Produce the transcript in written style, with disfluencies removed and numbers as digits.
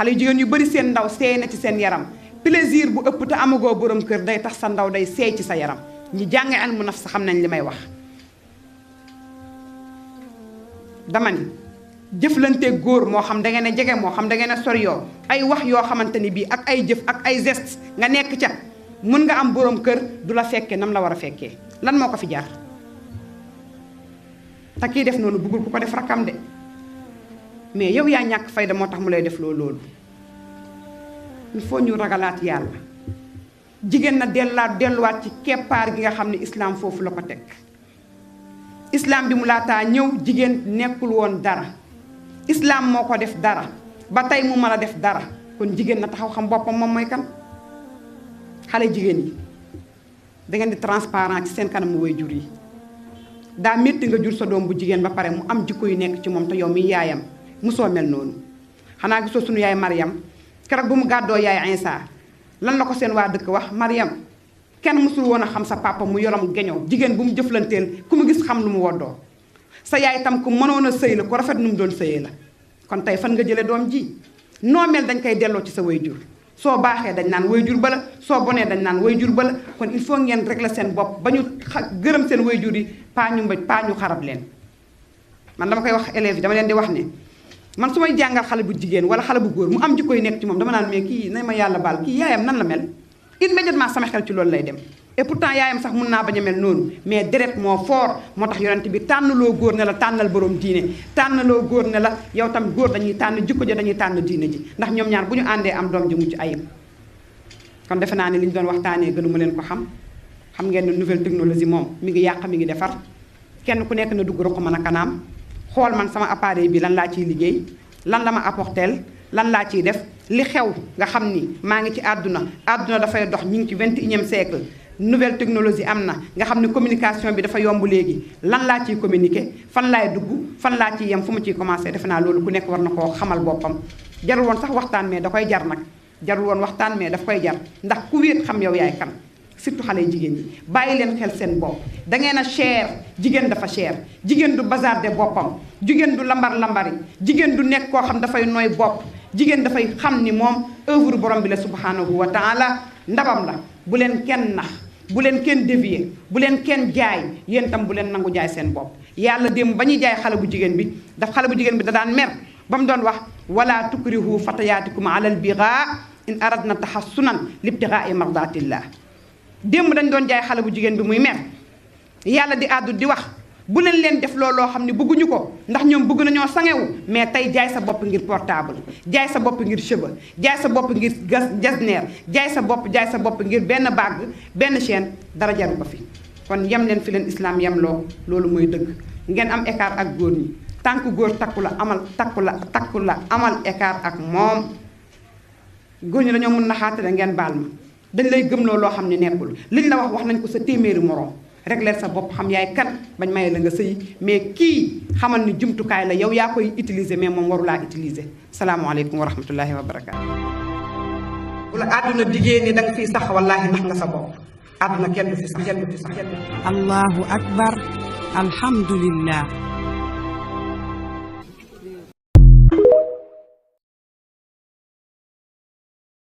xale yu jigéen yu bari seen ndaw seey na ci seen yaram plaisir bu ëpp te amagoo borom kër day tax sa ndaw day seey ci sa yaram ñi jàng ilmu nafs xam nañ li may wax dama ni jëflante góor moo xam da ngeen a jege moo xam da ngeen a sori yoo ay wax yoo xamante ni bii ak ay jëf ak ay geste nga nekk ca mën nga am borom kër du la fekkee nam la war a fekkee lan moo ko fi jaar te kii def noonu bëggul ku ko def rakkam de mais yow yaa ñàkk fayda moo tax mu lay def loolu il faut ñu ragalaat yàlla jigéen na delluwaat ci keppaar gi nga xam ne islam foofu la ko teg islam bi mu laataa ñëw jigéen nekkul woon dara islam moo ko def dara ba tey mu mën a def dara kon jigéen na taxaw xam boppam moom mooy kan xale jigéen yi da ngeen di transparent ci seen kanamu waajur yi daa métti nga jur sa doom bu jigéen ba pare mu am jikko yu nekk ci moom te yow mi yaayam musoo mel noonu xanaa gisoo sunu yaay Mariam keroog bu mu gàddoo yaay Insa lan la ko seen waa dëkk wax Mariam kenn musul woon a xam sa papa mu yorom geñoo jigéen bu mu jëflanteel ku mu gis xam lu mu woddoo sa yaay tam ku mënoon a sëy la ku rafet nu mu doon sëyee la kon tey fan nga jële doom ji noo mel dañ koy delloo ci sa waajur soo baaxee dañ naan waajur ba la soo bonee dañ naan waajur ba la kon il faut ngeen régler seen bopp ba ñu gërëm seen waajur yi paa ñu xarab leen man dama koy wax élèves yi dama leen di wax ne man su may jàngal xale bu jigéen wala xale bu góor mu am jikko yu nekk ci moom dama naan mais kii nañ ma yàlla baal kii yaayam nan la mel immédiatement sama xel ci loolu lay dem et pourtant yaayam sax mun naa bañ a mel noonu mais deret moo fort moo tax yonent bi tànnaloo góor ne la tànnal borom diine tànnaloo góor ne la yow tam góor dañuy tànn jikko ja dañuy tànn diine ji ndax ñoom ñaar bu ñu àndee am doom ji mucc ayib kon defe naa ne li ñu doon waxtaanee gënuma leen ko xam ngeen ne nouvelle technologie moom mi ngi yàq mi ngi defar kenn ku nekk na dugg rek ko mën a kanaam xool man sama appareil bi lan laa ciy liggéey lan la ma apporteel lan laa ciy def li xew nga xam ni maa ngi ci àdduna dafay dox ñu ngi ci 21e siècle nouvelle technologie am na nga xam ne communication bi dafa yomb léegi lan laa ciy communiquer fan laay dugg fan laa ciy yem fu ma ciy commencé defe naa loolu ku nekk war na koo xamal boppam jarul woon sax waxtaan mais da koy jar nag jarul woon waxtaan mais daf koy jar ndax ku wéet xam yow yaay kan surtout xale jigéen ñi bàyyi leen xel seen bopp da ngeen a cher jigéen dafa cher jigéen du bazarde boppam jigéen du lambar-lambari jigéen du nekk koo xam dafay nooy bopp jigéen dafay xam ni moom œuvre borom bi la subhanahu wa taala ndabam la bu leen kenn nax bu leen kenn dévier bu leen kenn jaay yéen tam bu leen nangu jaay seen bopp yàlla démb ba ñuy jaay xale bu jigéen bi daf xale bu jigéen bi da daan mer ba mu doon wax wala tukrihu fatayaatikum alal bigaa in aradna tahassunan libtigaa mardatillah démb dañ doon jaay xale bu jigéen bi muy mer yàlla di àddu di wax bu leen def looloo xam ne bëgguñu ko ndax ñoom bëgg nañoo sangewu mais tey jaay sa bopp ngir portable jaay sa bopp ngir cheveux jaay sa bopp ngir jasneer jaay sa bopp ngir benn bague benn chaîne dara jaru ko fi kon yem leen fi leen islam yem loo loolu mooy dëgg ngeen am écart ak góor ñi tànk góor takku la amal écart ak moom góor ñi dañoo mun na xaatale ngeen baal ma dañ lay gëmloo loo xam ne nekkul liñ la wax nañ ko sa téeméeri moroom régler sa bopp xam yaay kan bañ maye la nga sëy mais kii xamal ni jumtukaay la yow yaa koy utiliser mais moom warulaa utiliser salaamaaleykum wa rahmatullahi wa barakaatu. bu la àdduna diggée ni da nga fiy sax wallaahi nax nga sa bopp àdduna kenn du fi sax. Allahu akbar alhamdulillah.